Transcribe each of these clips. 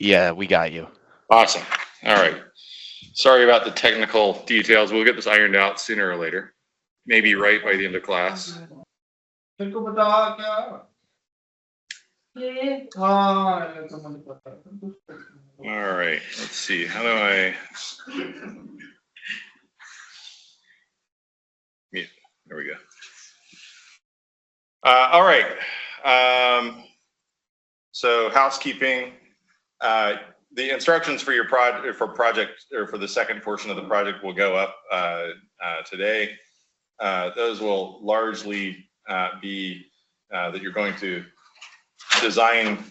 Yeah, we got you. Awesome. All right. Sorry about the technical details. We'll get this ironed out sooner or later. Maybe right by the end of class. All right. Let's see. How do I mute? There we go. All right. So housekeeping. The instructions for your project, for the second portion of the project, will go up today. Those will largely be that you're going to design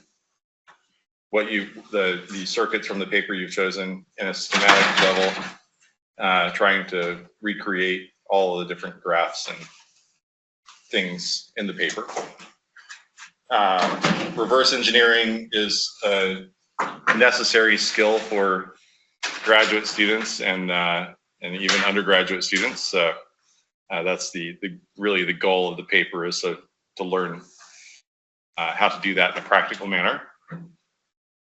what the circuits from the paper you've chosen in a schematic level, trying to recreate all of the different graphs and things in the paper. Reverse engineering is a necessary skill for graduate students and even undergraduate students. So that's really the goal of the paper, is to learn how to do that in a practical manner.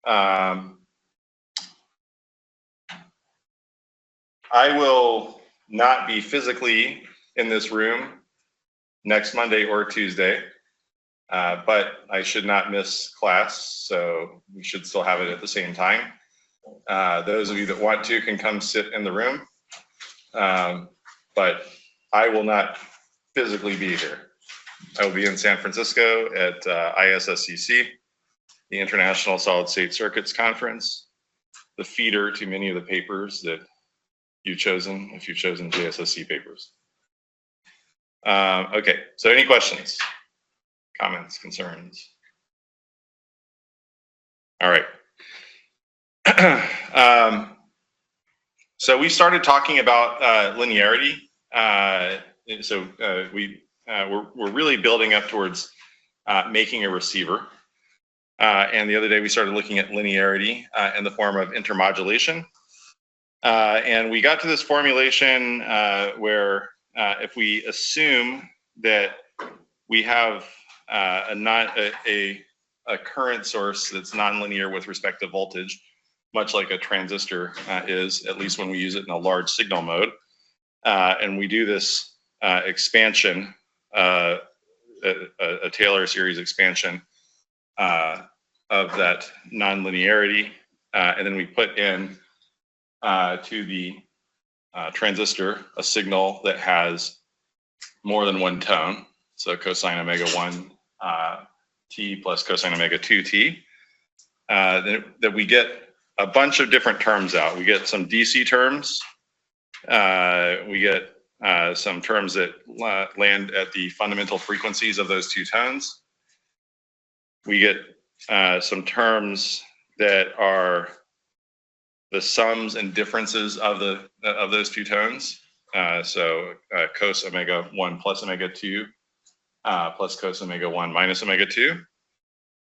I will not be physically in this room next Monday or Tuesday, but I should not miss class, so we should still have it at the same time. Those of you that want to can come sit in the room, but I will not physically be here. I will be in San Francisco at ISSCC, the International Solid State Circuits Conference, the feeder to many of the papers that you've chosen, if you've chosen JSSC papers. Okay, so any questions, comments, concerns? All right. So we started talking about linearity. We're really building up towards making a receiver. And the other day we started looking at linearity in the form of intermodulation. And we got to this formulation where if we assume that we have a current source that's nonlinear with respect to voltage, much like a transistor is, at least when we use it in a large signal mode, and we do this expansion, a Taylor series expansion of that nonlinearity, and then we put in to the transistor a signal that has more than one tone, so cosine omega 1 t plus cosine omega 2 t, that we get a bunch of different terms out. We get some DC terms, we get some terms that land at the fundamental frequencies of those two tones. We get some terms that are the sums and differences of those two tones. So cos omega 1 plus omega 2 plus cos omega 1 minus omega 2.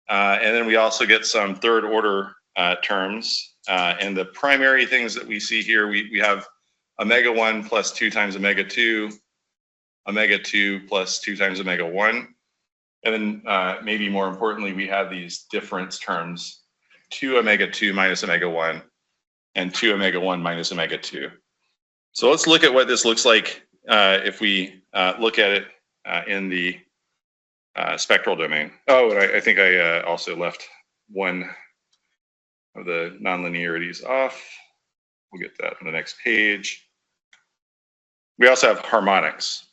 And then we also get some third order terms. And the primary things that we see here, we have omega 1 plus 2 times omega 2, omega 2 plus 2 times omega 1. And then maybe more importantly, we have these difference terms, 2 omega 2 minus omega 1 and 2 omega 1 minus omega 2. So let's look at what this looks like if we look at it in the spectral domain. Oh, and I think I also left one of the nonlinearities off. We'll get that on the next page. We also have harmonics.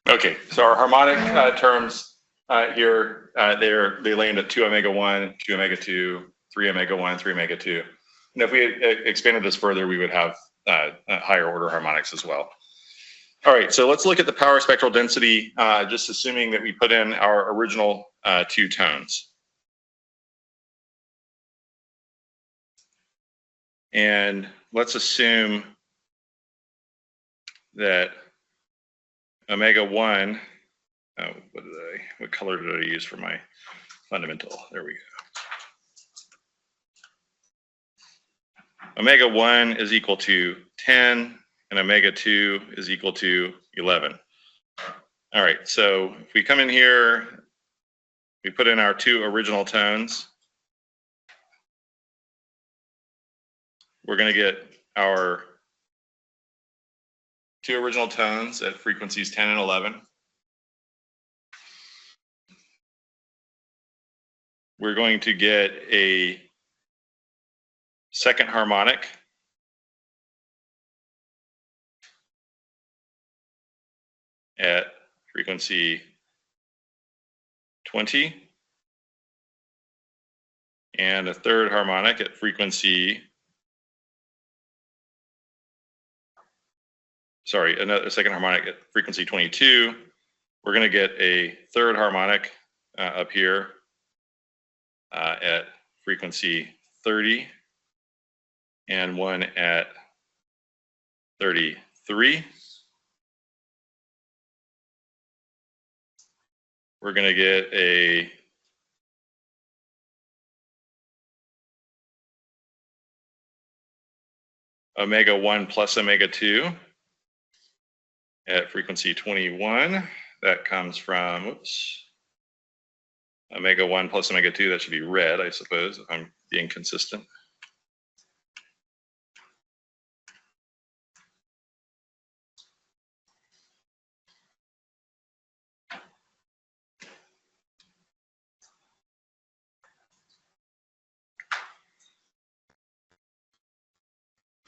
Okay, so our harmonic terms here, they land at 2 omega 1, 2 omega 2, 3 omega 1, 3 omega 2. And if we expanded this further, we would have higher order harmonics as well. All right, so let's look at the power spectral density, just assuming that we put in our original 2 tones. And let's assume that omega 1, what color did I use for my fundamental? There we go. Omega 1 is equal to 10, and omega 2 is equal to 11. All right, so if we come in here, we put in our 2 original tones, we're going to get our 2 original tones at frequencies 10 and 11. We're going to get a second harmonic at frequency 20, and a third harmonic at frequency, a second harmonic at frequency 22. We're going to get a third harmonic up here at frequency 30, and one at 33. We're going to get a omega 1 plus omega 2 at frequency 21. That comes from, oops, omega 1 plus omega 2. That should be red, I suppose, if I'm being consistent.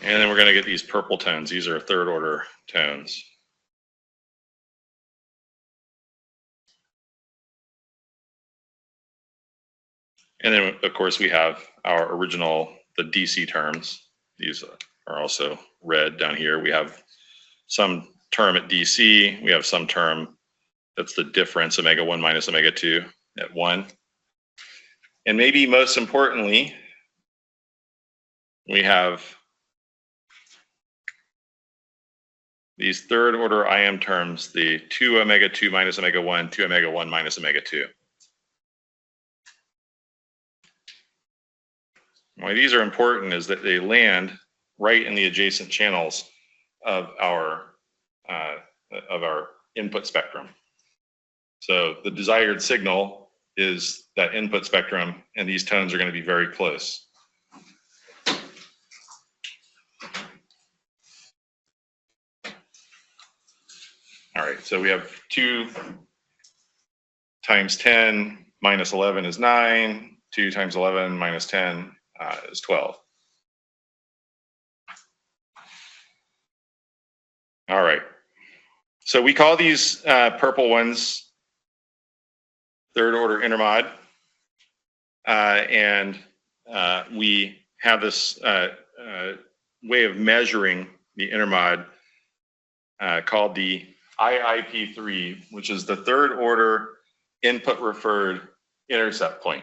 And then we're going to get these purple tones. These are third order tones. And then, of course, we have our original, the DC terms. These are also red down here. We have some term at DC. We have some term that's the difference, omega 1 minus omega 2 at 1. And maybe most importantly, we have these third order IM terms, the 2 omega 2 minus omega 1, 2 omega 1 minus omega 2. Why these are important is that they land right in the adjacent channels of our input spectrum. So the desired signal is that input spectrum, and these tones are going to be very close. All right, so we have 2 times 10 minus 11 is 9. 2 times 11 minus 10 is 12. All right, so we call these purple ones third order intermod, and we have this way of measuring the intermod called the IIP3, which is the third order input referred intercept point.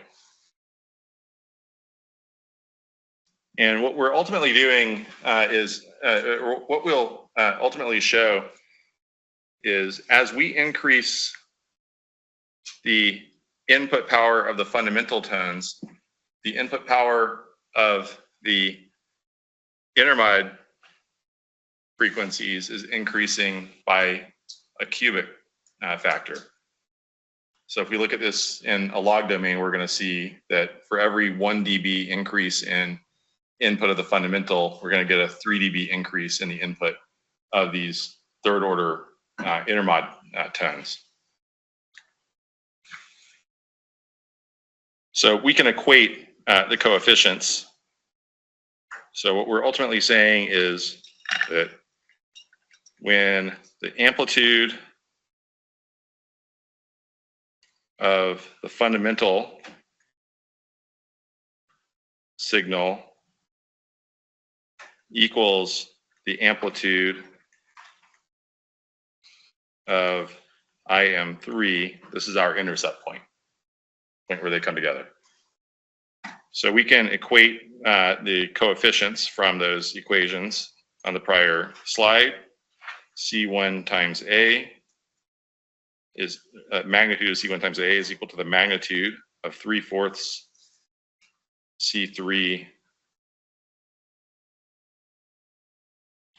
And what we're ultimately doing is, what we'll ultimately show is, as we increase the input power of the fundamental tones, the input power of the intermod frequencies is increasing by a cubic factor. So if we look at this in a log domain, we're going to see that for every 1 dB increase in input of the fundamental, we're going to get a 3 dB increase in the input of these third order intermod tones. So we can equate the coefficients. So what we're ultimately saying is that when the amplitude of the fundamental signal equals the amplitude of IM3. This is our intercept point where they come together. So we can equate the coefficients from those equations on the prior slide. C1 times A is magnitude of C1 times A is equal to the magnitude of 3/4 C3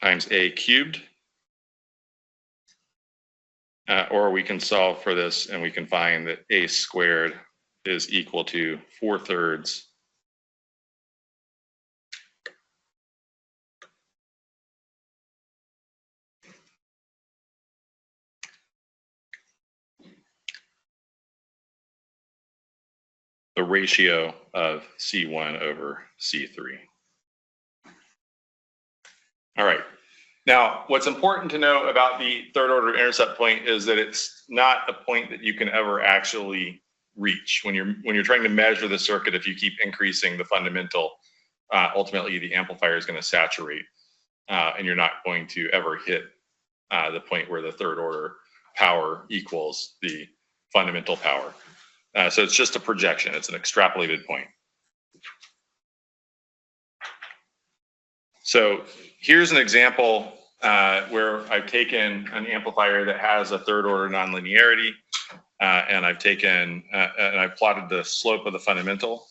times A cubed. Or we can solve for this and we can find that A squared is equal to 4/3 the ratio of C1 over C3. All right. Now, what's important to know about the third order intercept point is that it's not a point that you can ever actually reach. When you're trying to measure the circuit, if you keep increasing the fundamental, ultimately the amplifier is going to saturate, and you're not going to ever hit the point where the third order power equals the fundamental power. So it's just a projection. It's an extrapolated point. So here's an example where I've taken an amplifier that has a third order nonlinearity, and I've taken and I've plotted the slope of the fundamental.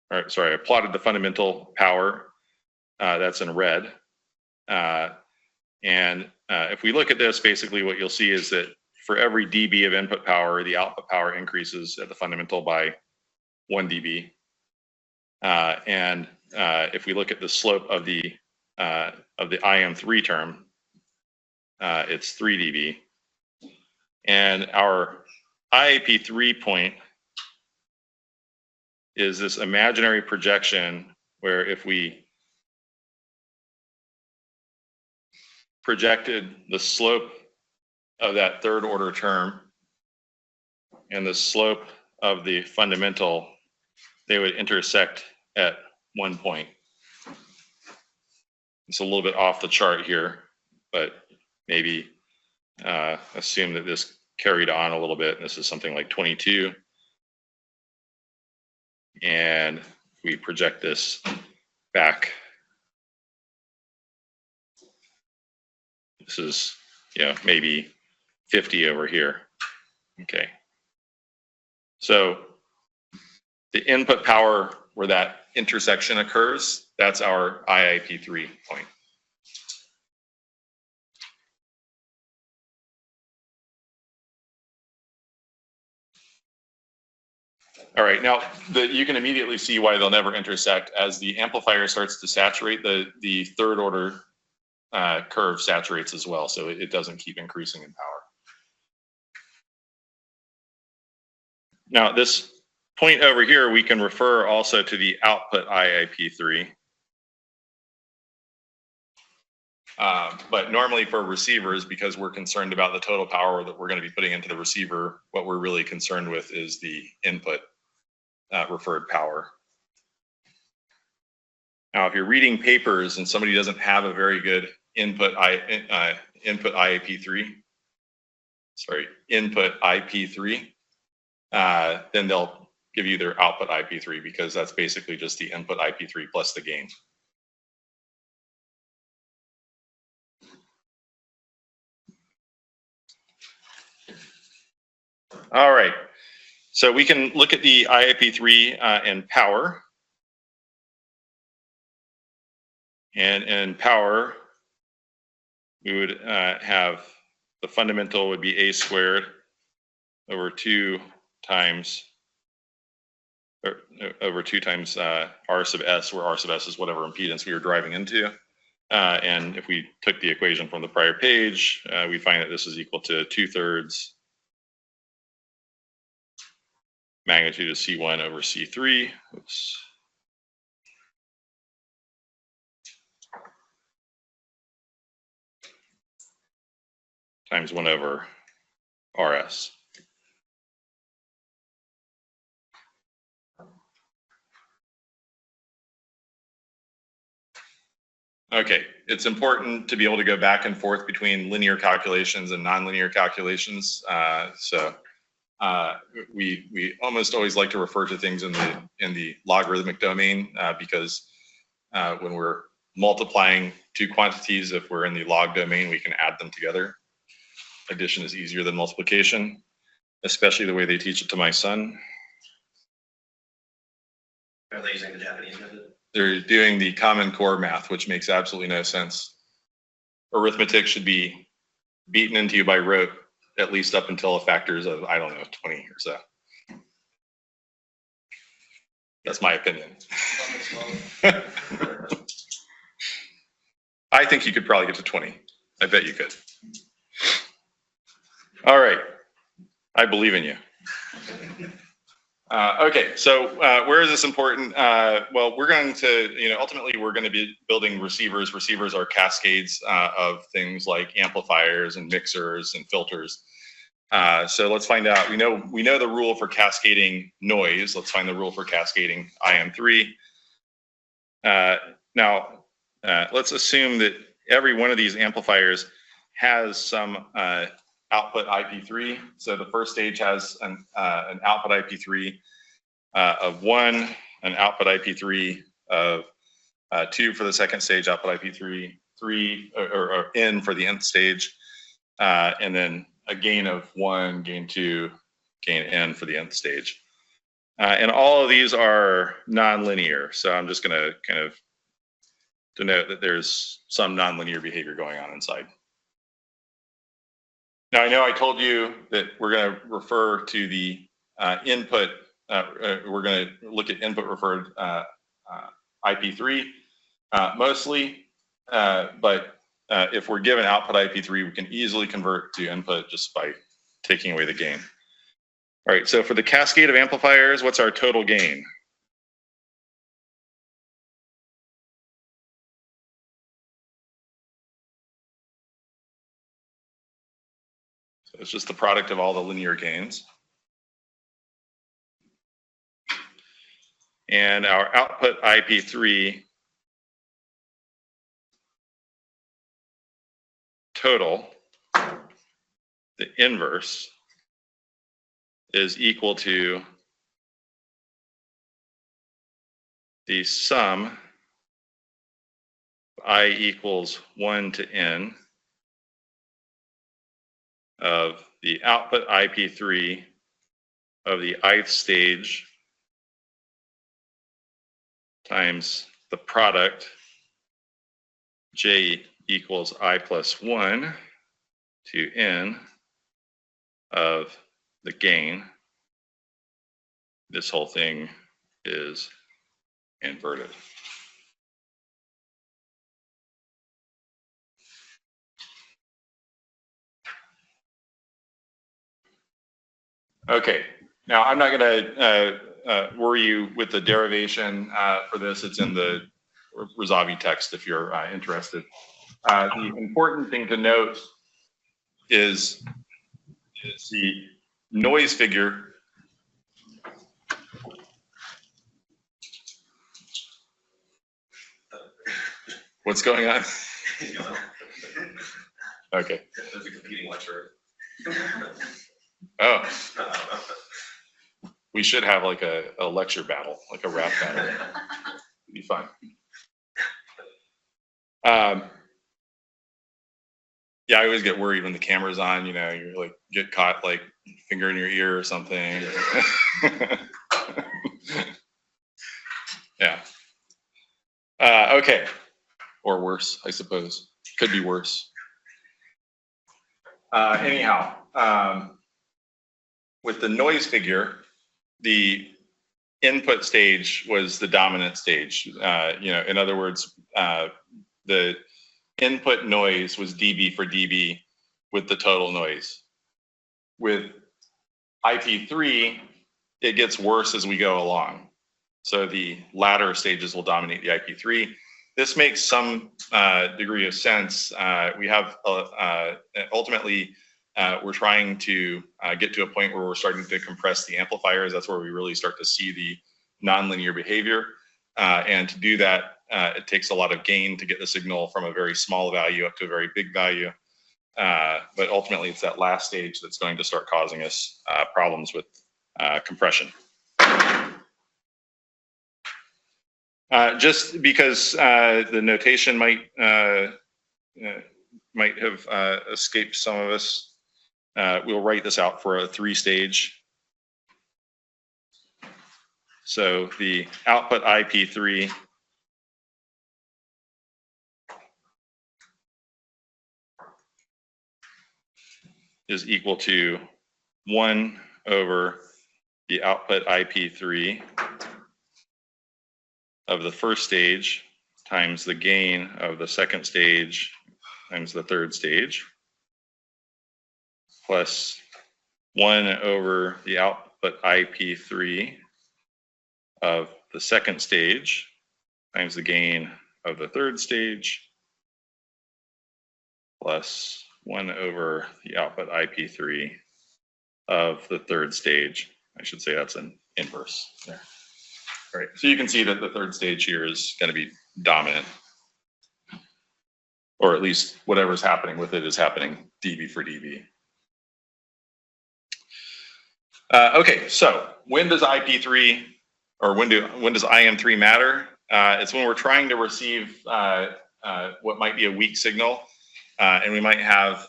All right, sorry, I plotted the fundamental power. That's in red. And if we look at this, basically what you'll see is that for every dB of input power, the output power increases at the fundamental by 1 dB. And if we look at the slope of the IM3 term, it's 3 dB. And our IAP3 point is this imaginary projection where if we projected the slope of that third order term and the slope of the fundamental, they would intersect at one point. It's a little bit off the chart here, but maybe assume that this carried on a little bit. This is something like 22. And we project this back. This is, maybe 50 over here. Okay. So the input power where that intersection occurs, that's our IIP3 point. All right, now you can immediately see why they'll never intersect. As the amplifier starts to saturate, the third order curve saturates as well, so it doesn't keep increasing in power. Now this point over here, we can refer also to the output IIP3. But normally for receivers, because we're concerned about the total power that we're going to be putting into the receiver, what we're really concerned with is the input referred power. Now, if you're reading papers and somebody doesn't have a very good input IAP3, input IP3, then they'll give you their output IP3 because that's basically just the input IP3 plus the gain. All right, so we can look at the IIP3 and power. And in power, we would have the fundamental would be A squared over 2 times R sub S, where R sub S is whatever impedance we were driving into. And if we took the equation from the prior page, we find that this is equal to 2/3 magnitude of C1 over C3. Oops. Times 1 over RS. Okay, it's important to be able to go back and forth between linear calculations and nonlinear calculations. We almost always like to refer to things in the logarithmic domain because when we're multiplying two quantities, if we're in the log domain, we can add them together. Addition is easier than multiplication, especially the way they teach it to my son. Are they using the Japanese method? They're doing the Common Core math, which makes absolutely no sense. Arithmetic should be beaten into you by rote, at least up until a factors of, I don't know, 20 or so. That's my opinion. I think you could probably get to 20. I bet you could. All right. I believe in you. Okay, so where is this important? Well, we're going to, ultimately we're going to be building receivers. Receivers are cascades of things like amplifiers and mixers and filters. So let's find out. We know the rule for cascading noise. Let's find the rule for cascading IM3. Now, let's assume that every one of these amplifiers has some output IP3. So the first stage has an output IP3 of 1, an output IP3 of 2 for the second stage, output IP3, 3 or N for the nth stage, and then a gain of 1, gain 2, gain N for the nth stage. And all of these are nonlinear. So I'm just going to kind of denote that there's some nonlinear behavior going on inside. Now, I know I told you that we're going to refer to the input, we're going to look at input referred IP3 mostly, but if we're given output IP3, we can easily convert to input just by taking away the gain. All right, so for the cascade of amplifiers, what's our total gain? So it's just the product of all the linear gains. And our output IP3 total, the inverse, is equal to the sum I equals 1 to N of the output IP3 of the ith stage times the product J equals I plus 1 to N of the gain. This whole thing is inverted. Okay, now I'm not going to worry you with the derivation for this. It's in the Razavi text if you're interested. The important thing to note is the noise figure. What's going on? Okay. There's a competing lecture. Oh. We should have like a lecture battle, like a rap battle. It'd be fun. Yeah, I always get worried when the camera's on, you're like, get caught like finger in your ear or something. Yeah. Okay. Or worse, I suppose. Could be worse. Anyhow, with the noise figure, the input stage was the dominant stage. In other words, the input noise was dB for dB with the total noise. With IP3, it gets worse as we go along. So the latter stages will dominate the IP3. This makes some degree of sense. We have ultimately, we're trying to get to a point where we're starting to compress the amplifiers. That's where we really start to see the nonlinear behavior. And to do that, it takes a lot of gain to get the signal from a very small value up to a very big value. But ultimately, it's that last stage that's going to start causing us problems with compression. Just because the notation might have escaped some of us, we'll write this out for a 3-stage. So the output IP3 is equal to 1 over the output IP3 of the first stage times the gain of the second stage times the third stage, plus 1 over the output IP3 of the second stage times the gain of the third stage, plus 1 over the output IP3 of the third stage. I should say that's an inverse there. All right, so you can see that the third stage here is going to be dominant, or at least whatever's happening with it is happening dB for dB. Okay, so when does IP3 or when does IM3 matter? It's when we're trying to receive what might be a weak signal, and we might have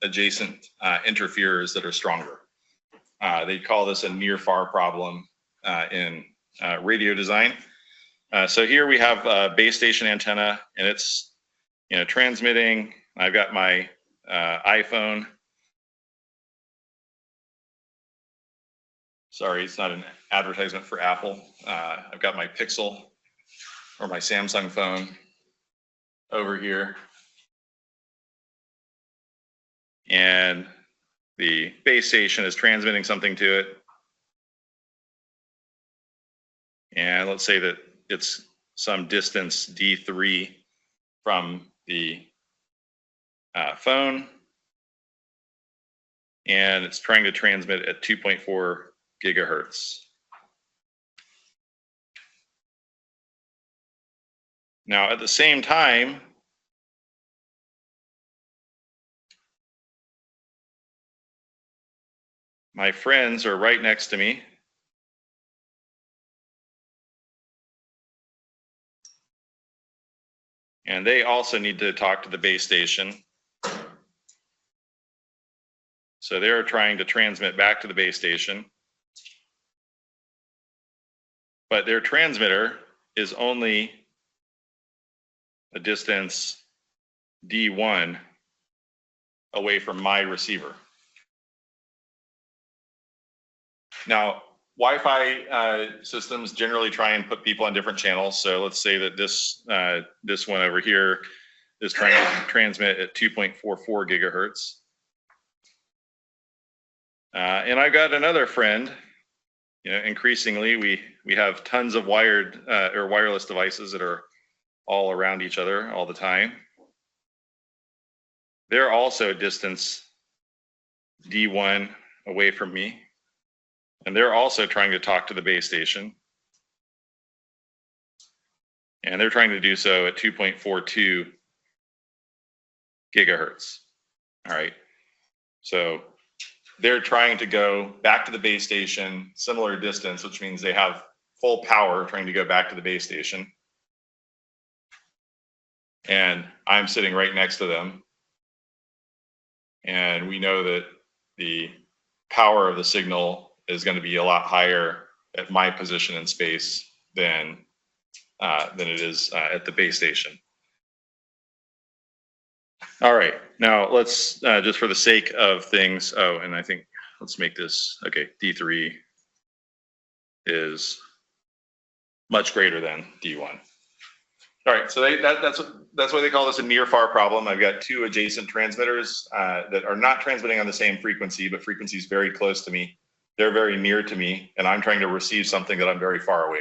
adjacent interferers that are stronger. They call this a near-far problem in radio design. So here we have a base station antenna, and it's transmitting. I've got my iPhone. Sorry, it's not an advertisement for Apple. I've got my Pixel or my Samsung phone over here. And the base station is transmitting something to it. And let's say that it's some distance D3 from the phone. And it's trying to transmit at 2.4 gigahertz. Now, at the same time, my friends are right next to me. And they also need to talk to the base station. So they're trying to transmit back to the base station. But their transmitter is only a distance D1 away from my receiver. Now, Wi-Fi systems generally try and put people on different channels. So let's say that this one over here is trying to transmit at 2.44 gigahertz. And I've got another friend. Increasingly we have tons of wired or wireless devices that are all around each other all the time. They're also distance D1 away from me. And they're also trying to talk to the base station. And they're trying to do so at 2.42 gigahertz. All right. So they're trying to go back to the base station, similar distance, which means they have full power trying to go back to the base station. And I'm sitting right next to them. And we know that the power of the signal is going to be a lot higher at my position in space than it is at the base station. All right, now let's just for the sake of things. Oh, and I think let's make this okay. D3 is much greater than D1. All right, so that's why they call this a near-far problem. I've got two adjacent transmitters that are not transmitting on the same frequency, but frequencies very close to me. They're very near to me, and I'm trying to receive something that I'm very far away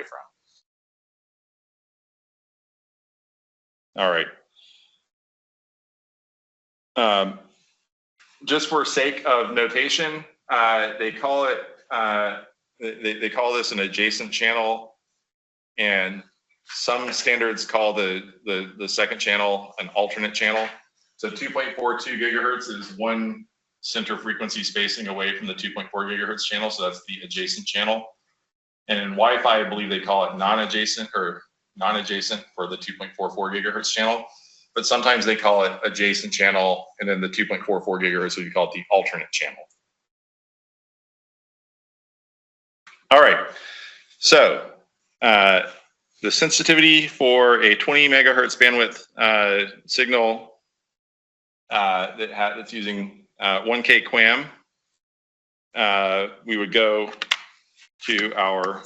from. All right. Just for sake of notation, they call it they call this an adjacent channel, and Some standards call the second channel an alternate channel. So 2.42 gigahertz is one center frequency spacing away from the 2.4 gigahertz channel. So that's the adjacent channel. And in Wi-Fi, I believe they call it non-adjacent for the 2.44 gigahertz channel. But sometimes they call it adjacent channel, and then the 2.44 gigahertz, we call it the alternate channel. All right, so the sensitivity for a 20 megahertz bandwidth signal that's using 1K QAM, we would go to our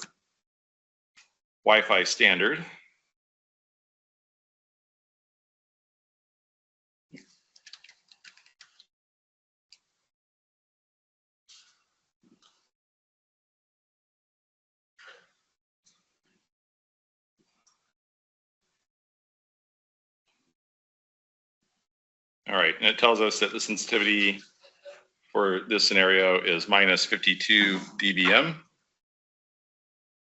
Wi-Fi standard. All right, and it tells us that the sensitivity for this scenario is minus 52 dBm,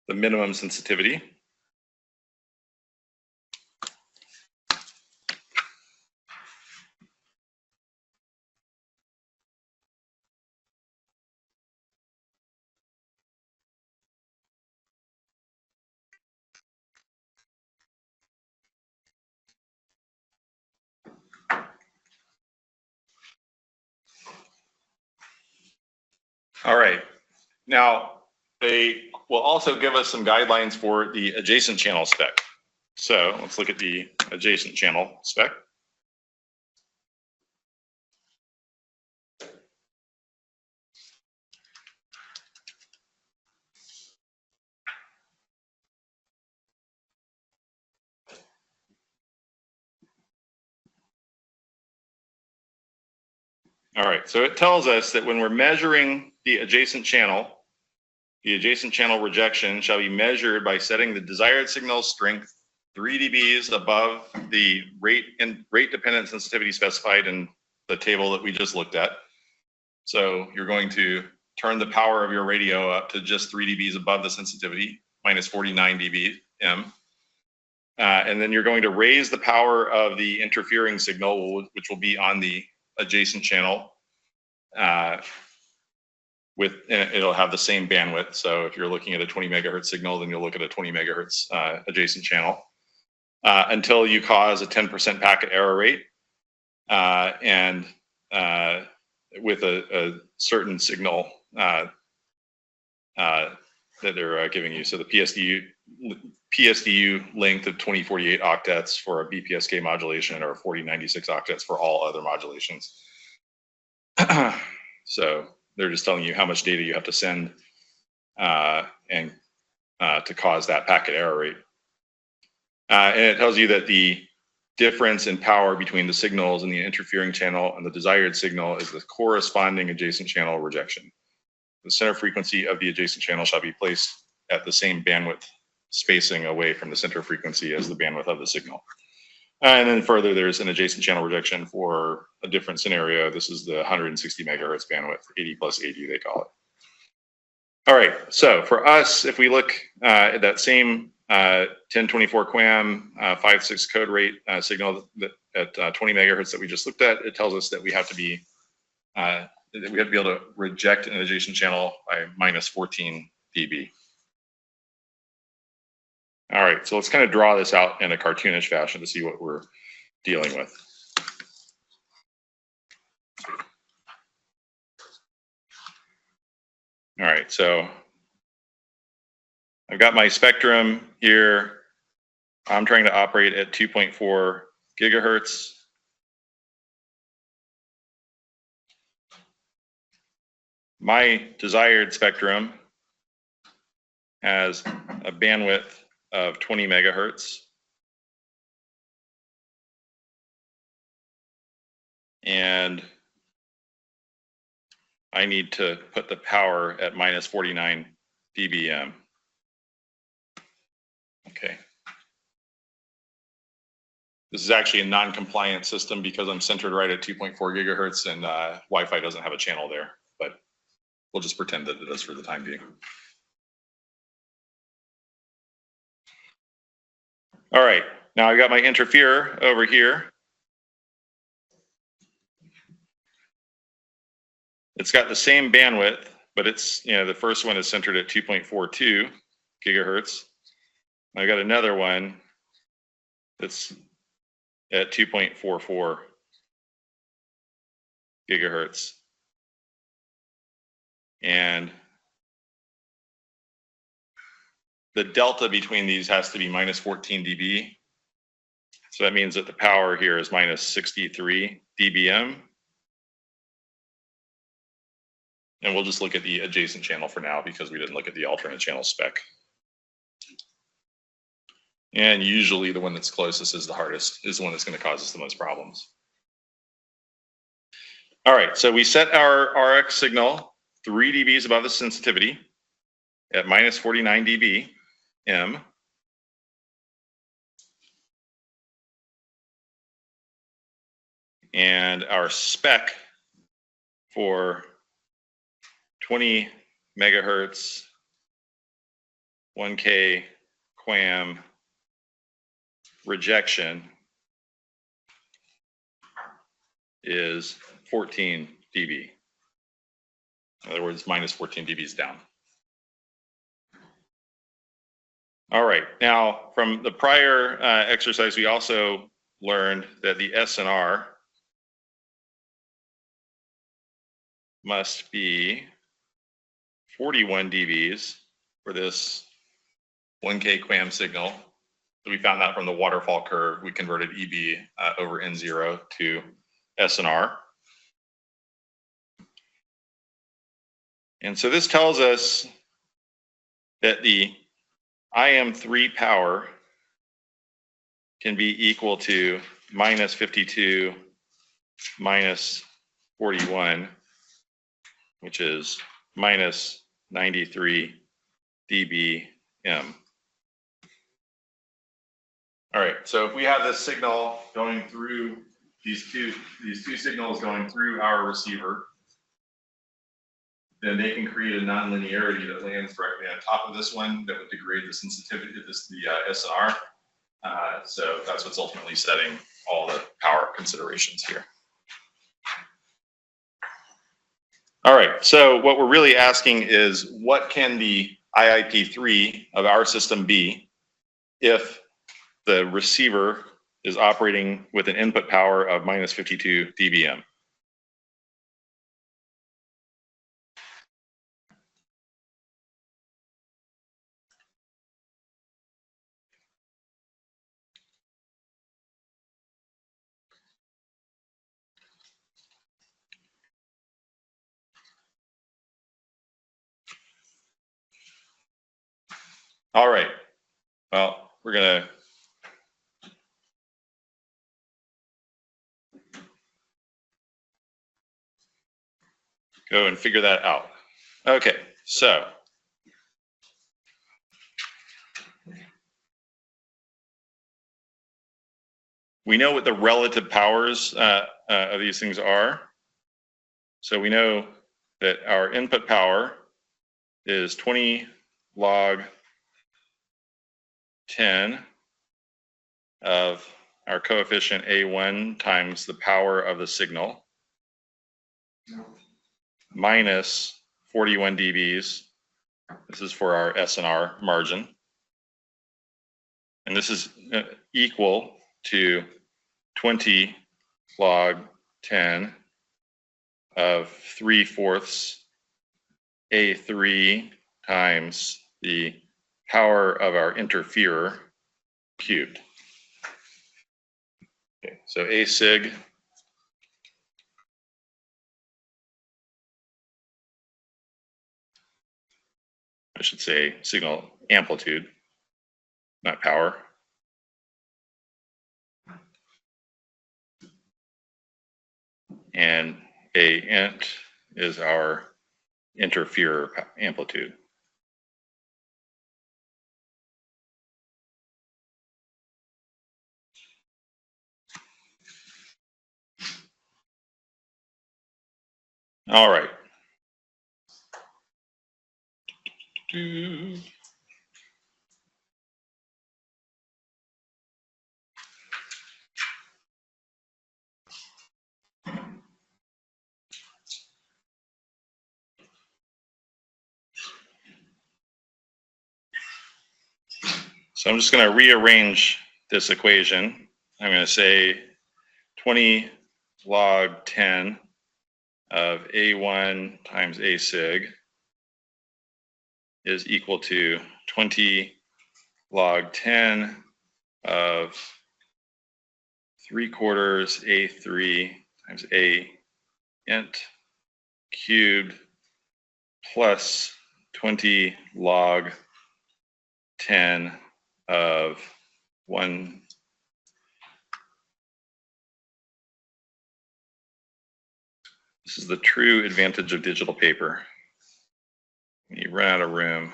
the minimum sensitivity. All right, now they will also give us some guidelines for the adjacent channel spec. So let's look at the adjacent channel spec. All right, so it tells us that when we're measuring the adjacent channel rejection shall be measured by setting the desired signal strength 3 dBs above the rate dependent sensitivity specified in the table that we just looked at. So you're going to turn the power of your radio up to just 3 dBs above the sensitivity, minus 49 dBm. And then you're going to raise the power of the interfering signal, which will be on the adjacent channel. It'll have the same bandwidth. So if you're looking at a 20 megahertz signal, then you'll look at a 20 megahertz adjacent channel until you cause a 10% packet error rate and with a certain signal that they're giving you. So the PSDU length of 2048 octets for a BPSK modulation or 4096 octets for all other modulations. So they're just telling you how much data you have to send and to cause that packet error rate. And it tells you that the difference in power between the signals in the interfering channel and the desired signal is the corresponding adjacent channel rejection. The center frequency of the adjacent channel shall be placed at the same bandwidth spacing away from the center frequency as the bandwidth of the signal. And then further, there's an adjacent channel rejection for a different scenario. This is the 160 megahertz bandwidth, 80 plus 80, they call it. All right, so for us, if we look at that same 1024 QAM 5.6 code rate signal that at 20 megahertz that we just looked at, it tells us that we have to be able to reject an adjacent channel by minus 14 dB. All right, so let's kind of draw this out in a cartoonish fashion to see what we're dealing with. All right, so I've got my spectrum here. I'm trying to operate at 2.4 gigahertz. My desired spectrum has a bandwidth of 20 megahertz. And I need to put the power at minus 49 dBm. Okay. This is actually a non-compliant system because I'm centered right at 2.4 gigahertz and Wi-Fi doesn't have a channel there, but we'll just pretend that it does for the time being. All right, now I got my interferer over here. It's got the same bandwidth, but it's, the first one is centered at 2.42 gigahertz. I got another one that's at 2.44 gigahertz. And the delta between these has to be minus 14 dB. So that means that the power here is minus 63 dBm. And we'll just look at the adjacent channel for now because we didn't look at the alternate channel spec. And usually the one that's closest is the hardest, is the one that's going to cause us the most problems. All right, so we set our RX signal 3 dBs above the sensitivity at minus 49 dBm. And our spec for 20 megahertz, 1K QAM rejection is 14 dB. In other words, minus 14 dBs down. All right, now from the prior exercise, we also learned that the SNR must be 41 dBs for this 1K QAM signal. So we found that from the waterfall curve. We converted EB over N0 to SNR. And so this tells us that the IM3 power can be equal to minus 52 minus 41, which is minus 93 dBm. All right, so if we have this signal going through these two signals going through our receiver, then they can create a nonlinearity that lands directly on top of this one that would degrade the sensitivity to the SNR. So that's what's ultimately setting all the power considerations here. All right, so what we're really asking is what can the IIP3 of our system be if the receiver is operating with an input power of minus 52 dBm? All right, well, we're gonna go and figure that out. Okay, so we know what the relative powers of these things are. So we know that our input power is 20 log 10 of our coefficient A1 times the power of the signal minus 41 dBs. This is for our SNR margin. And this is equal to 20 log 10 of 3/4 A3 times the power of our interferer cubed. Okay, so A sig I should say signal amplitude, not power. And A int is our interferer amplitude. All right. So I'm just going to rearrange this equation. I'm going to say 20 log 10 of A1 times A sig is equal to 20 log 10 of 3/4 A3 times A int cubed plus 20 log 10 of 1. This is the true advantage of digital paper. When you run out of room.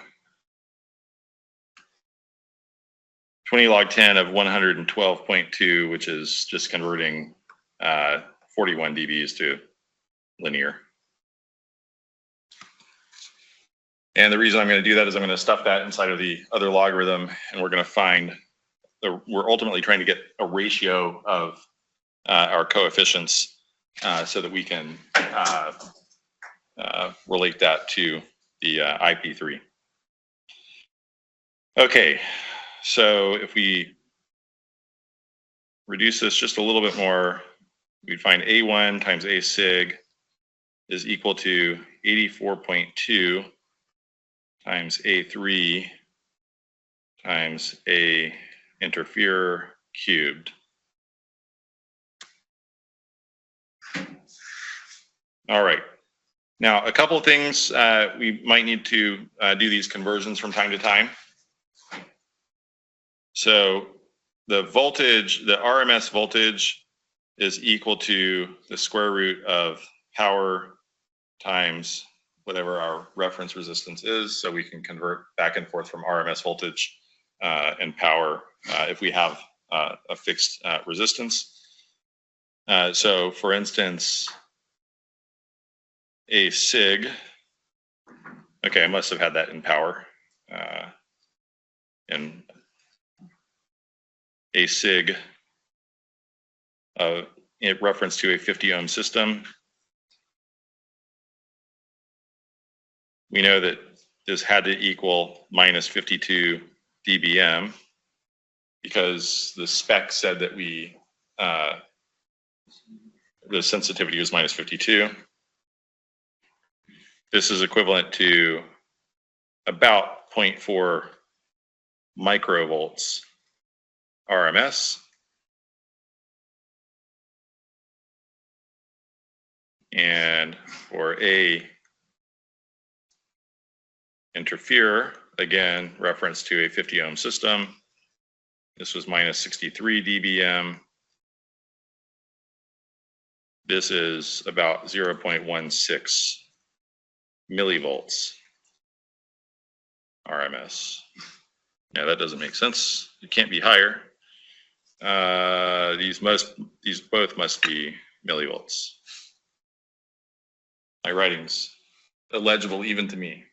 20 log 10 of 112.2, which is just converting 41 dBs to linear. And the reason I'm going to do that is I'm going to stuff that inside of the other logarithm, and we're going to find, we're ultimately trying to get a ratio of our coefficients so that we can relate that to the IP3. Okay, so if we reduce this just a little bit more, we'd find A1 times A sig is equal to 84.2 times A3 times A interfere cubed. All right. Now, a couple of things, we might need to do these conversions from time to time. So the voltage, the RMS voltage is equal to the square root of power times whatever our reference resistance is. So we can convert back and forth from RMS voltage and power if we have a fixed resistance. So for instance, a sig, okay, I must have had that in power. And a sig in reference to a 50 ohm system. We know that this had to equal minus 52 dBm because the spec said that the sensitivity was minus 52. This is equivalent to about 0.4 microvolts RMS. And for A interfere, again, reference to a 50 ohm system, this was minus 63 dBm. This is about 0.16 millivolts RMS. Now that doesn't make sense. It can't be higher. These both must be millivolts. My writing's illegible even to me.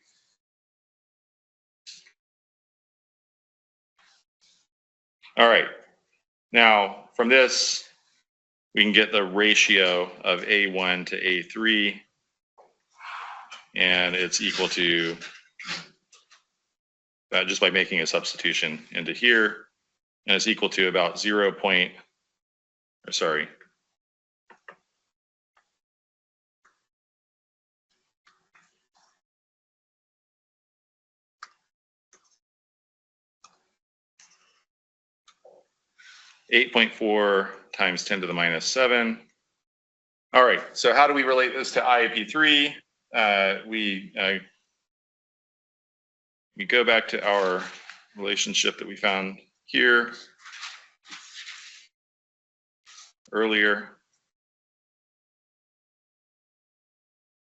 All right. Now from this, we can get the ratio of A1 to A3, and it's equal to, just by making a substitution into here, and it's equal to about 8.4 times 10 to the minus 7. All right, so how do we relate this to IAP3? We go back to our relationship that we found here earlier.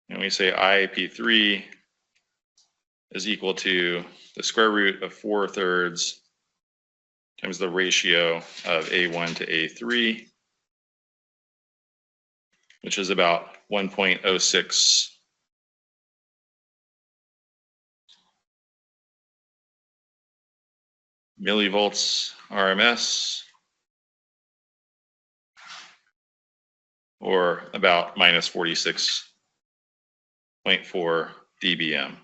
And we say IAP3 is equal to the square root of 4/3 times the ratio of A1 to A3, which is about 1.06 millivolts RMS, or about minus 46.4 dBm.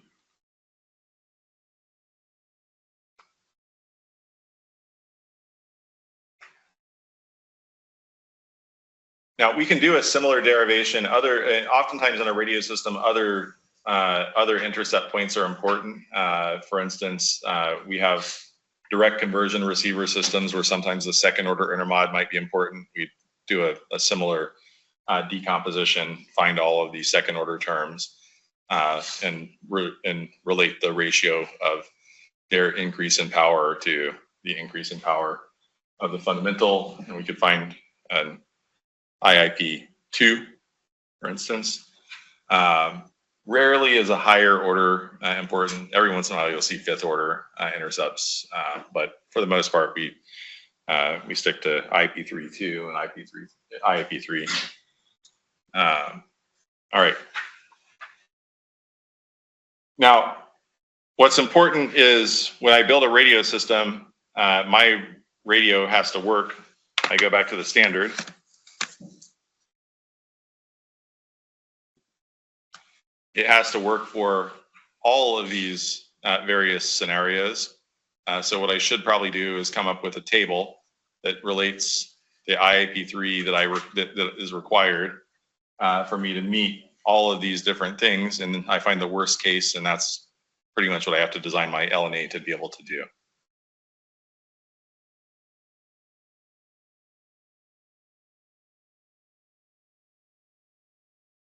Now we can do a similar derivation. Oftentimes in a radio system, other intercept points are important. For instance, we have direct conversion receiver systems where sometimes the second order intermod might be important. We do a similar decomposition, find all of the second order terms, and relate the ratio of their increase in power to the increase in power of the fundamental, and we could find an IIP2, for instance. Rarely is a higher order important. Every once in a while you'll see fifth order intercepts, but for the most part we stick to IIP3 and IIP3. All right. Now, what's important is when I build a radio system, my radio has to work. I go back to the standard. It has to work for all of these various scenarios. So what I should probably do is come up with a table that relates the IIP3 that is required for me to meet all of these different things, and then I find the worst case, and that's pretty much what I have to design my LNA to be able to do.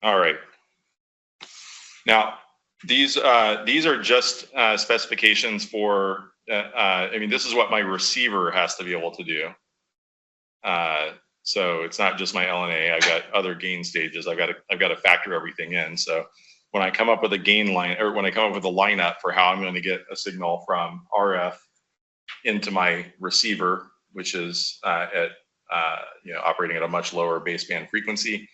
All right. Now, these are just specifications for, I mean, this is what my receiver has to be able to do. So it's not just my LNA. I've got other gain stages. I've got to factor everything in. So when I come up with a gain line, or when I come up with a lineup for how I'm going to get a signal from RF into my receiver, which is operating at a much lower baseband frequency,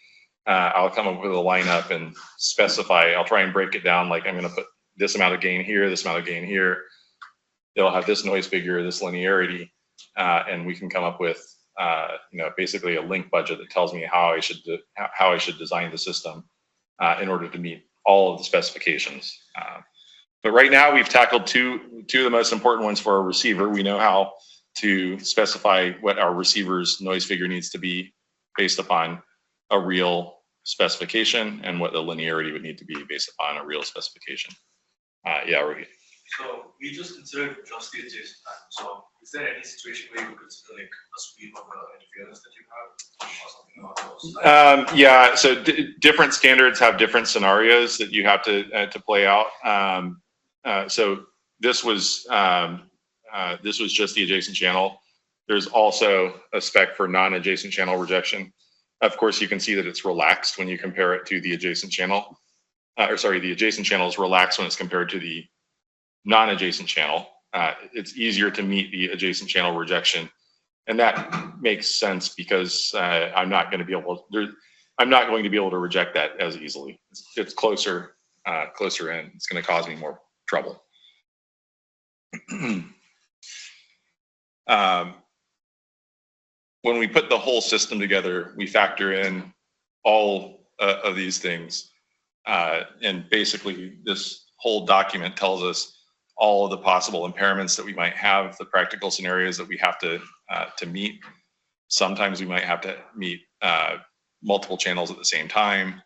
I'll come up with a lineup and specify. I'll try and break it down. Like I'm going to put this amount of gain here, this amount of gain here. It'll have this noise figure, this linearity, and we can come up with basically a link budget that tells me how I should design the system in order to meet all of the specifications. But right now we've tackled two of the most important ones for our receiver. We know how to specify what our receiver's noise figure needs to be based upon a real specification, and what the linearity would need to be based upon a real specification. Yeah, Rohit. So we just considered just the adjacent time. So is there any situation where you would consider like a sweep of the interference that you have, or something along those lines? Yeah, so different standards have different scenarios that you have to play out. So this was just the adjacent channel. There's also a spec for non-adjacent channel rejection. Of course, you can see that it's relaxed when you compare it to the adjacent channel. The adjacent channel is relaxed when it's compared to the non-adjacent channel. It's easier to meet the adjacent channel rejection, and that makes sense because I'm not going to be able to reject that as easily. It's closer in. It's going to cause me more trouble. When we put the whole system together, we factor in all of these things, and basically this whole document tells us all of the possible impairments that we might have, the practical scenarios that we have to meet. Sometimes we might have to meet multiple channels at the same time,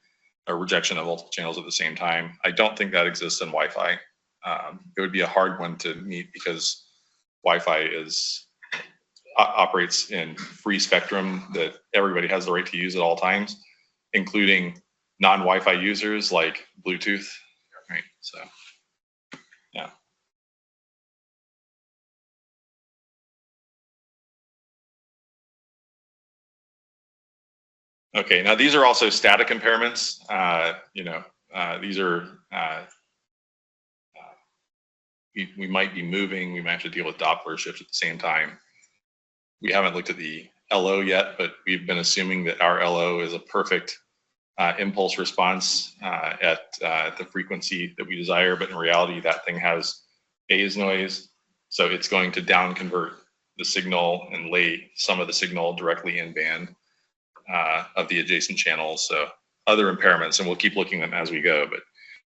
a rejection of multiple channels at the same time. I don't think that exists in Wi-Fi. It would be a hard one to meet because Wi-Fi operates in free spectrum that everybody has the right to use at all times, including non-Wi-Fi users like Bluetooth, right? So, yeah. Okay, now these are also static impairments. These are, we might be moving, we might have to deal with Doppler shifts at the same time. We haven't looked at the LO yet, but we've been assuming that our LO is a perfect impulse response at the frequency that we desire, but in reality, that thing has phase noise. So it's going to down convert the signal and lay some of the signal directly in band of the adjacent channels. So other impairments, and we'll keep looking at them as we go, but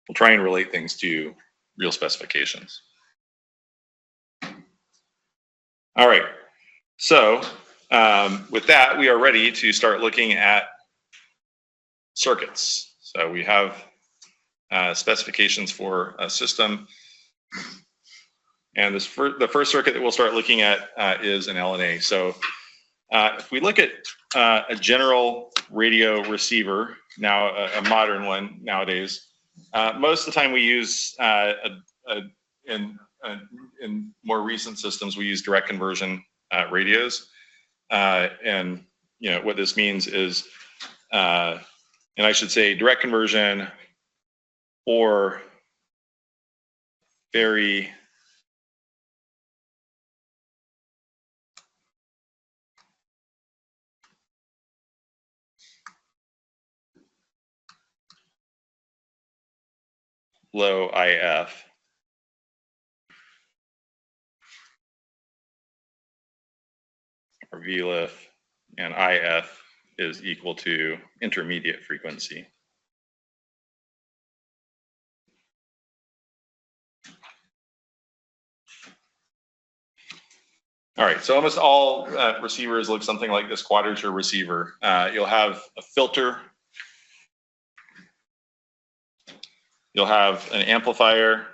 we'll try and relate things to real specifications. All right. So with that, we are ready to start looking at circuits. So we have specifications for a system. And the first circuit that we'll start looking at is an LNA. So if we look at a general radio receiver, now a modern one nowadays, most of the time we use, in more recent systems, we use direct conversion radios. And what this means is, and I should say direct conversion or very low IF, or VLIF, and IF is equal to intermediate frequency. All right, so almost all receivers look something like this quadrature receiver. You'll have a filter, you'll have an amplifier,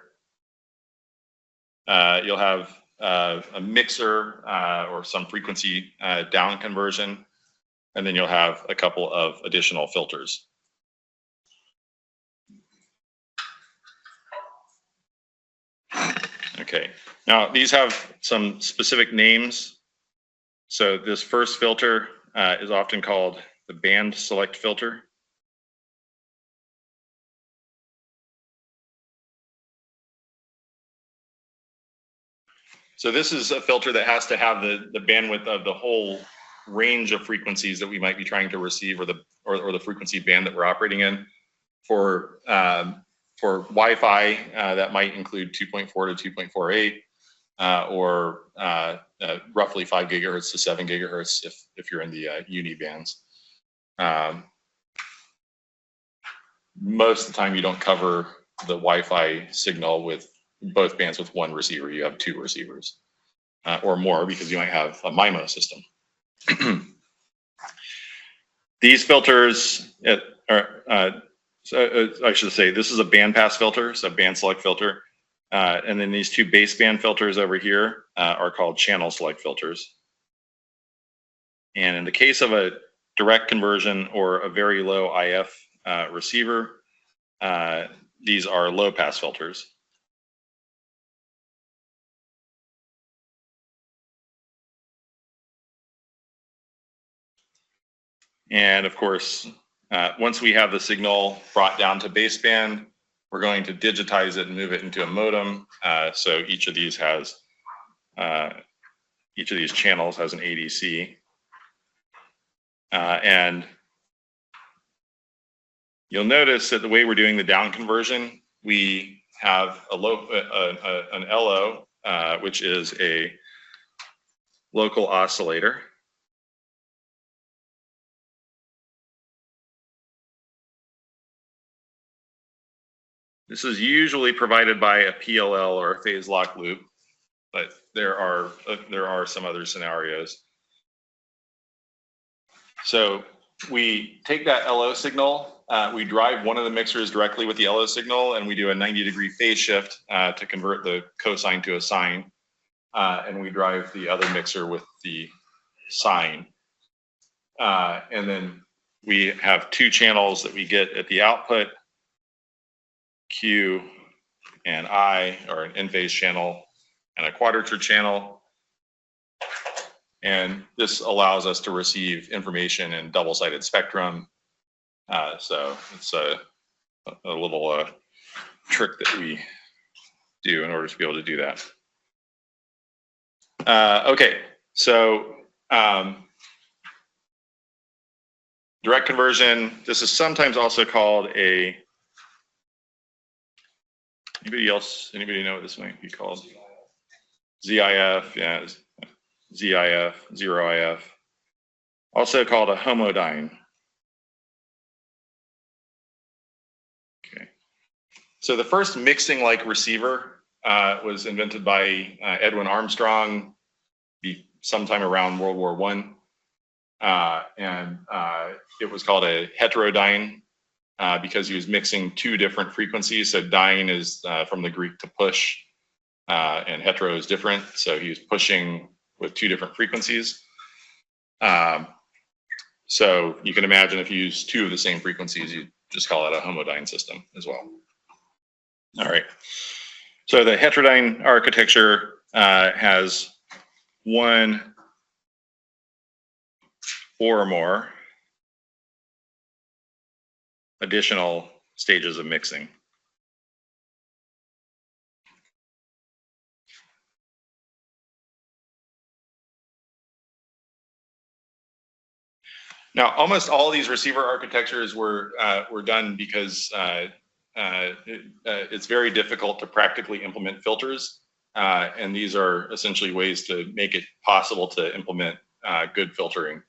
you'll have a mixer or some frequency down conversion, and then you'll have a couple of additional filters. Okay, now these have some specific names. So this first filter is often called the band select filter. So this is a filter that has to have the bandwidth of the whole range of frequencies that we might be trying to receive, or the frequency band that we're operating in. For Wi-Fi, that might include 2.4 to 2.48, or roughly 5 gigahertz to 7 gigahertz if you're in the uni bands. Most of the time, you don't cover the Wi-Fi signal with both bands with one receiver. You have two receivers or more, because you might have a MIMO system. These filters I should say this is a bandpass filter, so band select filter. And then these two baseband filters over here are called channel select filters. And in the case of a direct conversion or a very low IF receiver, these are low pass filters. And of course, once we have the signal brought down to baseband, we're going to digitize it and move it into a modem. So each of these channels has an ADC. And you'll notice that the way we're doing the down conversion, we have an LO, which is a local oscillator. This is usually provided by a PLL or a phase lock loop, but there are some other scenarios. So we take that LO signal, we drive one of the mixers directly with the LO signal, and we do a 90-degree phase shift to convert the cosine to a sine, and we drive the other mixer with the sine. And then we have two channels that we get at the output, Q and I, or an in-phase channel and a quadrature channel. And this allows us to receive information in double-sided spectrum. So it's a little trick that we do in order to be able to do that. Okay, so direct conversion, this is sometimes also called a, anybody know what this might be called? ZIF, yeah, ZIF, zero IF. Also called a homodyne. Okay. So the first mixing-like receiver was invented by Edwin Armstrong sometime around World War I. And it was called a heterodyne. because he was mixing two different frequencies. So dyne is from the Greek to push, and hetero is different. So he was pushing with two different frequencies. So you can imagine if you use two of the same frequencies, you just call it a homodyne system as well. All right. So the heterodyne architecture has one or more additional stages of mixing. Now, almost all these receiver architectures were done because it's very difficult to practically implement filters, and these are essentially ways to make it possible to implement good filtering.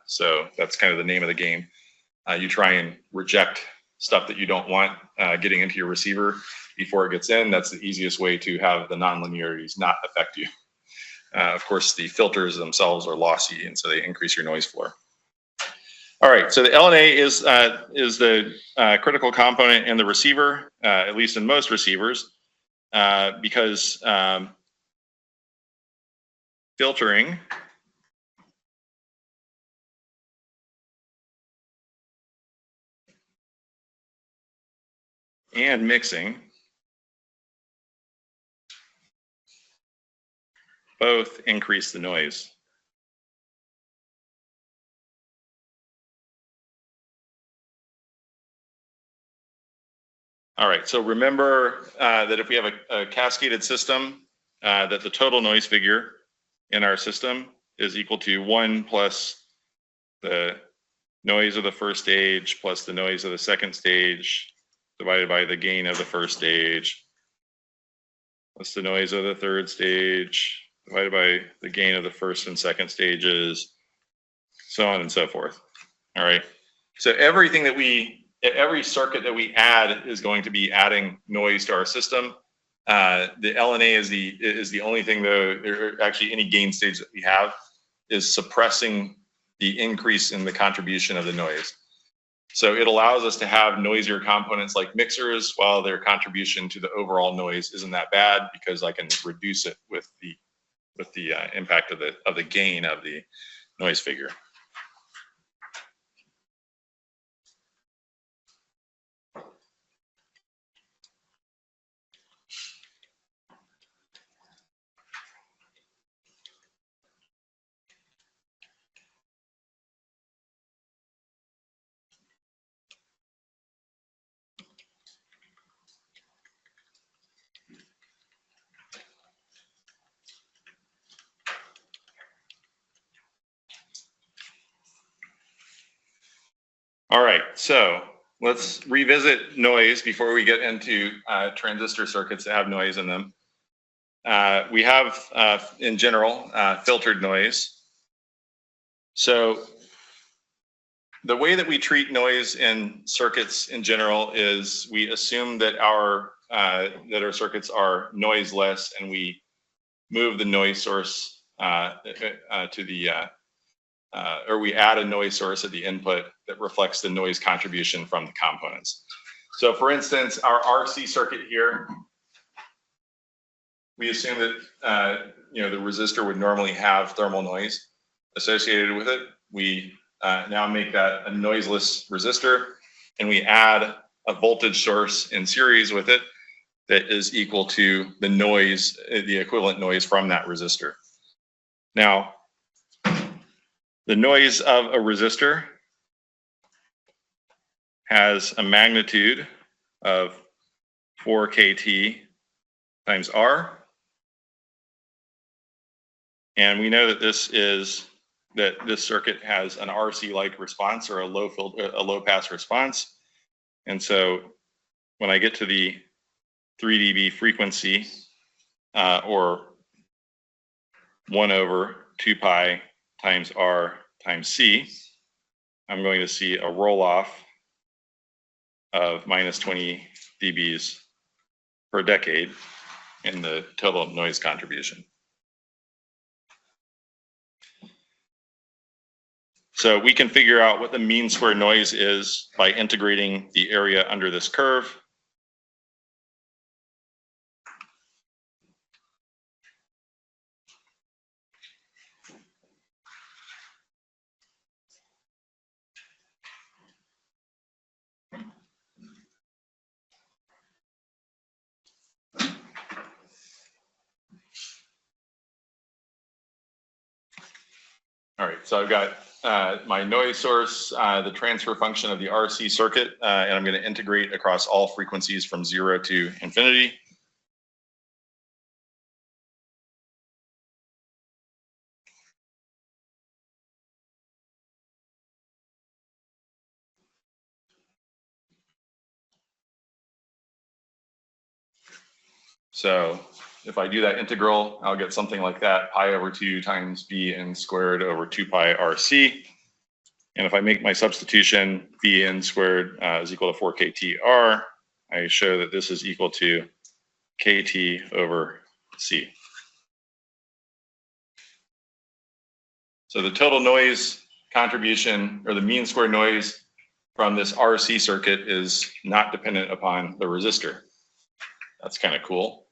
So that's kind of the name of the game. You try and reject stuff that you don't want getting into your receiver before it gets in. That's the easiest way to have the nonlinearities not affect you. Of course, the filters themselves are lossy, and so they increase your noise floor. All right, so the LNA is the critical component in the receiver, at least in most receivers, because filtering and mixing both increase the noise. All right, so remember that if we have a cascaded system, that the total noise figure in our system is equal to 1 plus the noise of the first stage plus the noise of the second stage divided by the gain of the first stage plus the noise of the third stage divided by the gain of the first and second stages, so on and so forth. All right, so every circuit that we add is going to be adding noise to our system. The LNA is the only thing, though, or actually any gain stage that we have is suppressing the increase in the contribution of the noise. So it allows us to have noisier components like mixers, while their contribution to the overall noise isn't that bad because I can reduce it with the impact of the gain of the noise figure. All right, so let's revisit noise before we get into transistor circuits that have noise in them. We have, in general, filtered noise. So the way that we treat noise in circuits in general is we assume that our circuits are noiseless, and we move the noise source to the or we add a noise source at the input that reflects the noise contribution from the components. So for instance, our RC circuit here, we assume that the resistor would normally have thermal noise associated with it. We now make that a noiseless resistor, and we add a voltage source in series with it that is equal to the noise, the equivalent noise from that resistor. Now, the noise of a resistor has a magnitude of 4 kT times R. And we know that this circuit has an RC-like response, or a low pass response. And so when I get to the 3 dB frequency, or 1 over 2 pi times R times C, I'm going to see a roll-off of minus 20 dBs per decade in the total noise contribution. So we can figure out what the mean square noise is by integrating the area under this curve. All right, so I've got my noise source, the transfer function of the RC circuit, and I'm going to integrate across all frequencies from 0 to infinity. So if I do that integral, I'll get something like that, pi over 2 times b n squared over 2 pi RC. And if I make my substitution, b n squared is equal to 4 ktr, I show that this is equal to kt over c. So the total noise contribution, or the mean square noise from this RC circuit, is not dependent upon the resistor. That's kind of cool.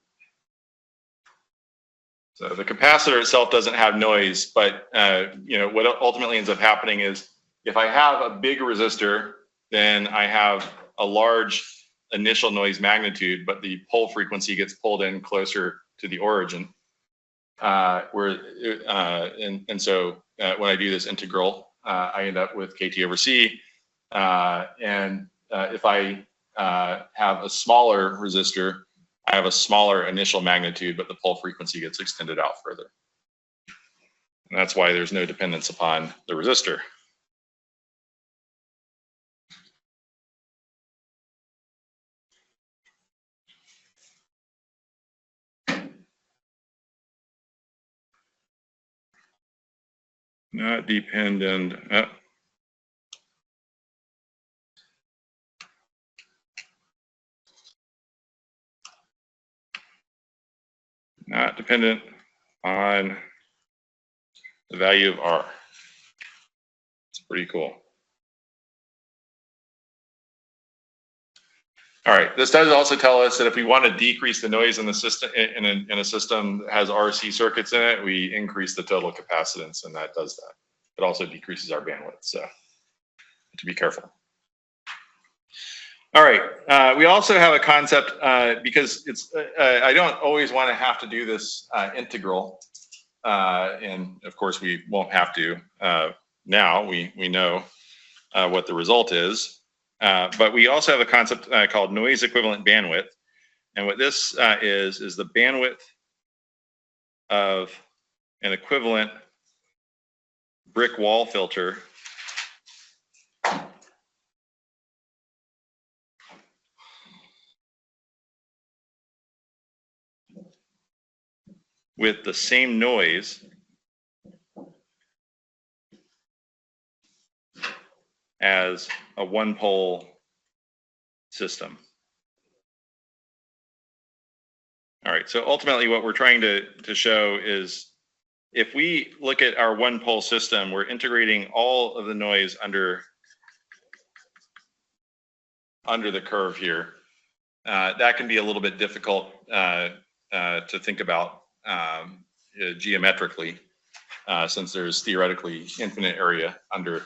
So the capacitor itself doesn't have noise, but what ultimately ends up happening is if I have a big resistor, then I have a large initial noise magnitude, but the pole frequency gets pulled in closer to the origin. So when I do this integral, I end up with kt over c. If I have a smaller resistor, I have a smaller initial magnitude, but the pole frequency gets extended out further. And that's why there's no dependence upon the resistor. Not dependent. Not dependent on the value of R. It's pretty cool. All right, this does also tell us that if we want to decrease the noise in the system, in a system that has RC circuits in it, we increase the total capacitance, and that does that. It also decreases our bandwidth, so to be careful. All right, we also have a concept, because it's I don't always want to have to do this integral, and of course we won't have to. Now we know what the result is, but we also have a concept called noise equivalent bandwidth, and what this is the bandwidth of an equivalent brick wall filter with the same noise as a one-pole system. All right, so ultimately what we're trying to show is if we look at our one-pole system, we're integrating all of the noise under the curve here. That can be a little bit difficult to think about geometrically, since there's theoretically infinite area under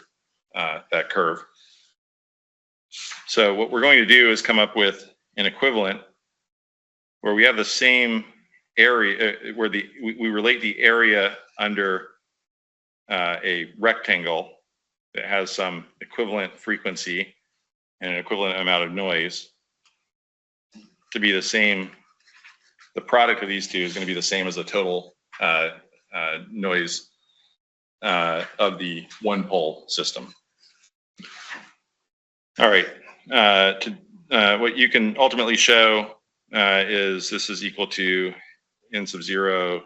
that curve. So what we're going to do is come up with an equivalent where we have the same area, where we relate the area under a rectangle that has some equivalent frequency and an equivalent amount of noise to be the same. The product of these two is going to be the same as the total noise of the one pole system. All right, what you can ultimately show is this is equal to n sub 0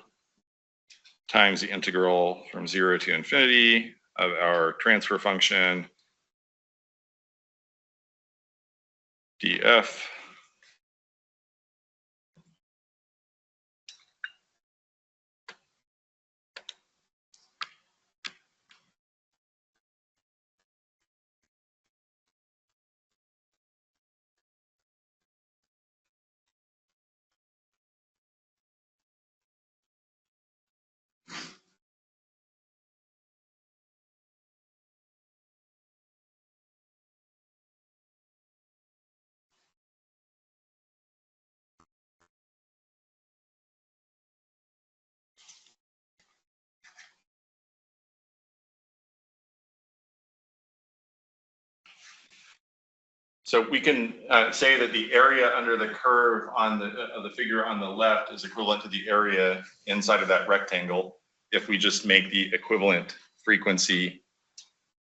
times the integral from 0 to infinity of our transfer function df So we can say that the area under the curve on the figure on the left is equivalent to the area inside of that rectangle if we just make the equivalent frequency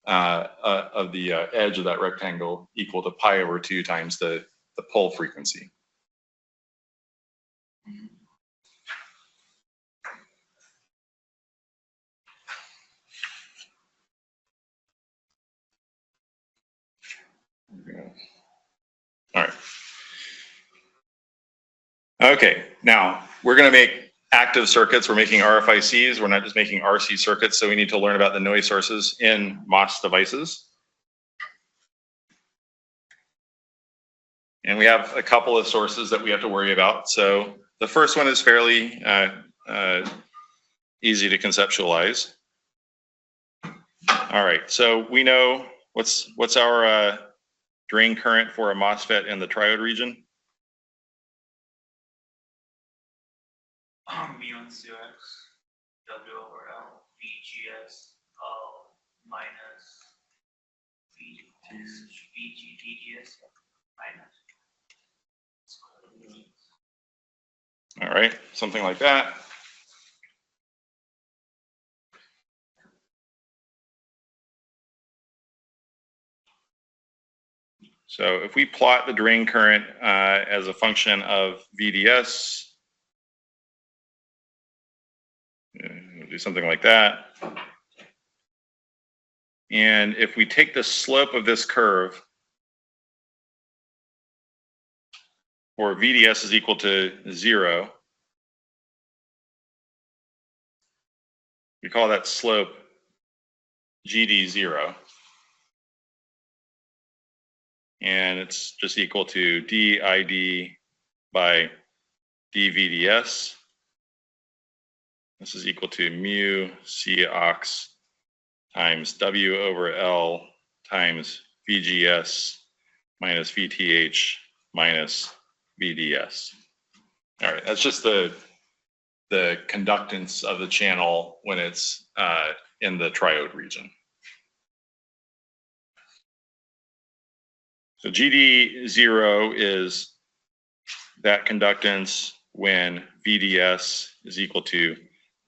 of the edge of that rectangle equal to pi over 2 times the pole frequency. All right. Okay, now we're going to make active circuits. We're making RFICs. We're not just making RC circuits. So we need to learn about the noise sources in MOS devices. And we have a couple of sources that we have to worry about. So the first one is fairly easy to conceptualize. All right, so we know what's our drain current for a MOSFET in the triode region? Mu and CX, W over L, VGS, minus VGDGS, minus. All right, something like that. So if we plot the drain current as a function of VDS, we'll do something like that. And if we take the slope of this curve, or VDS is equal to 0, we call that slope GD0. And it's just equal to dID by dVDS. This is equal to mu C ox times W over L times VGS minus VTH minus VDS. All right, that's just the conductance of the channel when it's in the triode region. So GD0 is that conductance when VDS is equal to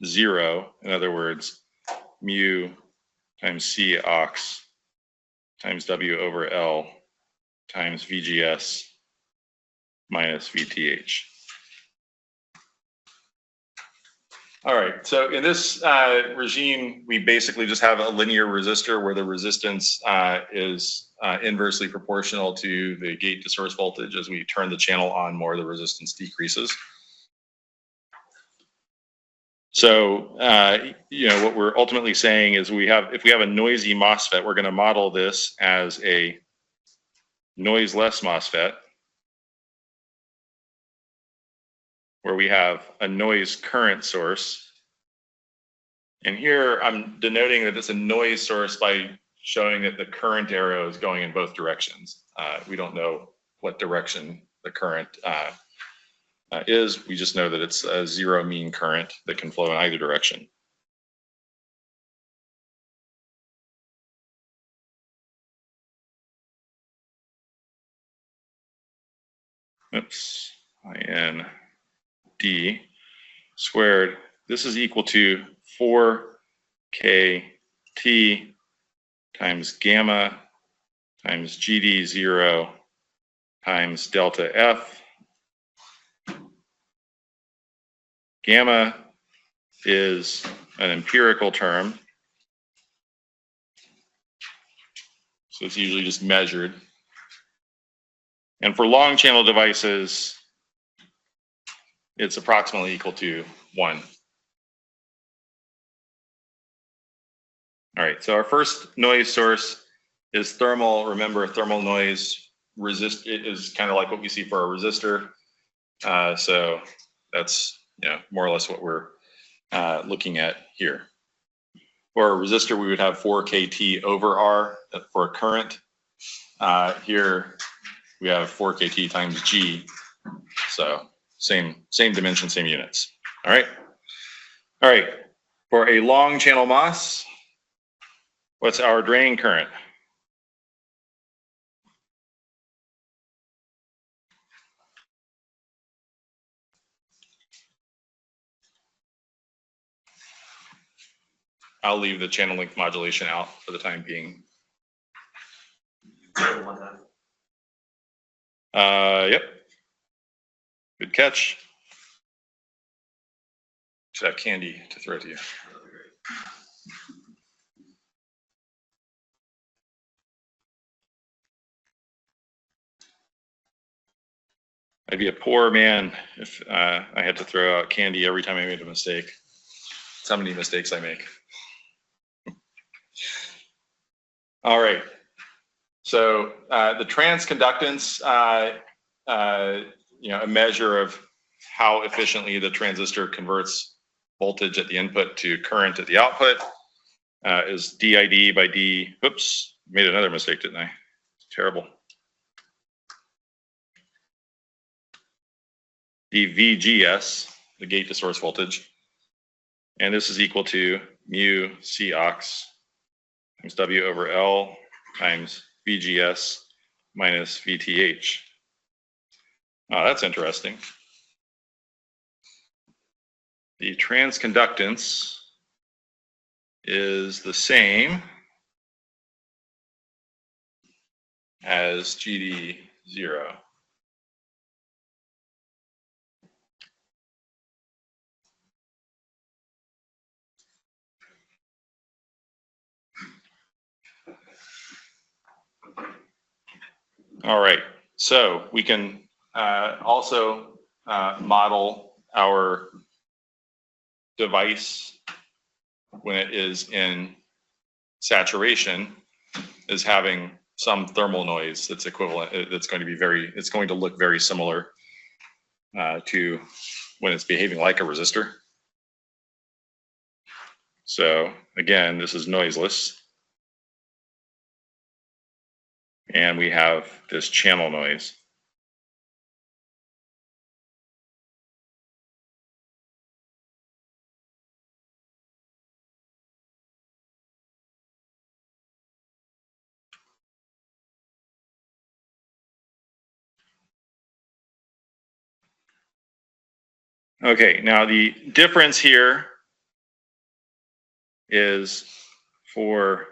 0. In other words, mu times C ox times W over L times VGS minus VTH. All right, so in this regime, we basically just have a linear resistor where the resistance is inversely proportional to the gate to source voltage. As we turn the channel on more, the resistance decreases. So, you know, what we're ultimately saying is if we have a noisy MOSFET, we're going to model this as a noiseless MOSFET, where we have a noise current source. And here I'm denoting that it's a noise source by showing that the current arrow is going in both directions. We don't know what direction the current is. We just know that it's a zero mean current that can flow in either direction. Oops, IN D squared. This is equal to 4KT times gamma times GD0 times delta F. Gamma is an empirical term, so it's usually just measured. And for long channel devices, it's approximately equal to 1. All right, so our first noise source is thermal. Remember, thermal noise it is kind of like what we see for a resistor. So that's more or less what we're looking at here. For a resistor, we would have 4KT over R for a current. Here we have 4KT times G. So same dimension, same units. All right. All right. For a long channel MOS, what's our drain current? I'll leave the channel length modulation out for the time being. One time. Yep. Good catch. Should have candy to throw to you. That'd be great. I'd be a poor man if I had to throw out candy every time I made a mistake. That's how many mistakes I make. All right. So the transconductance, a measure of how efficiently the transistor converts voltage at the input to current at the output, is DID by D. Whoops, made another mistake, didn't I? Terrible. dVGS, the gate to source voltage. And this is equal to mu C aux times W over L times VGS minus VTH. Oh, that's interesting. The transconductance is the same as GD0. All right, so we can also model our device when it is in saturation as having some thermal noise that's equivalent, that's going to be it's going to look very similar to when it's behaving like a resistor. So again, this is noiseless. And we have this channel noise. Okay, now the difference here is for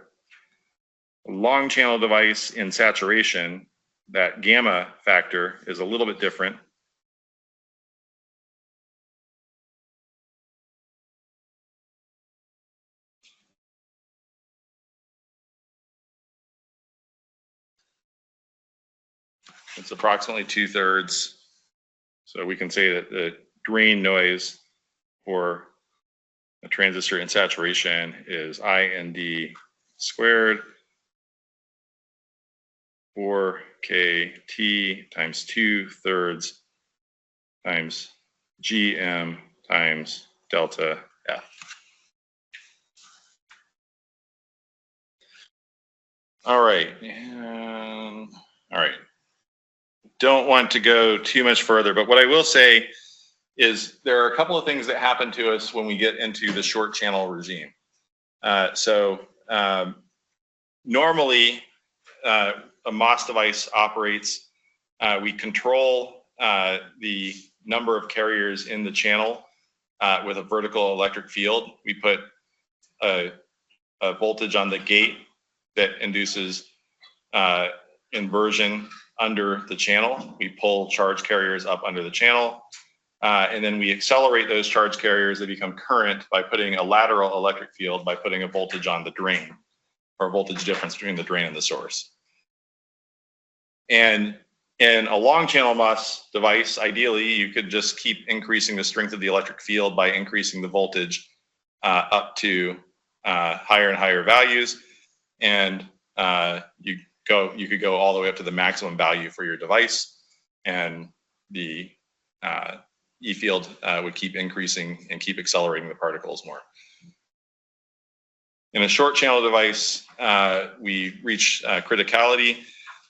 a long channel device in saturation, that gamma factor is a little bit different. It's approximately 2/3. So we can say that the drain noise for a transistor in saturation is IND squared 4KT times 2/3 times GM times delta F. All right, all right. Don't want to go too much further, but what I will say is there are a couple of things that happen to us when we get into the short channel regime. Normally, a MOS device operates, we control the number of carriers in the channel with a vertical electric field. We put a voltage on the gate that induces inversion under the channel. We pull charge carriers up under the channel, and then we accelerate those charge carriers that become current by putting a lateral electric field by putting a voltage on the drain, or voltage difference between the drain and the source. And in a long channel MOS device, ideally, you could just keep increasing the strength of the electric field by increasing the voltage up to higher and higher values. And you could go all the way up to the maximum value for your device, and the E field would keep increasing and keep accelerating the particles more. In a short channel device, we reach criticality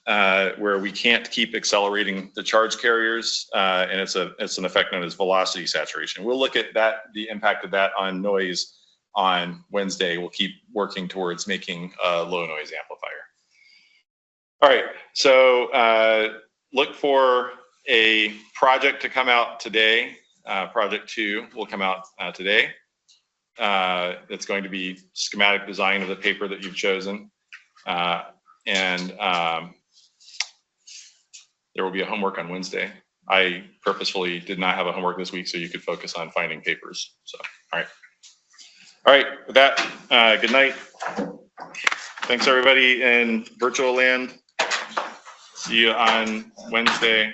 where we can't keep accelerating the charge carriers, and it's an effect known as velocity saturation. We'll look at that, the impact of that on noise on Wednesday. We'll keep working towards making a low noise amplifier. All right, so look for a project to come out today. Project 2 will come out today. It's going to be schematic design of the paper that you've chosen. And there will be a homework on Wednesday. I purposefully did not have a homework this week so you could focus on finding papers. So, all right. All right, with that, good night. Thanks everybody in virtual land. See you on Wednesday.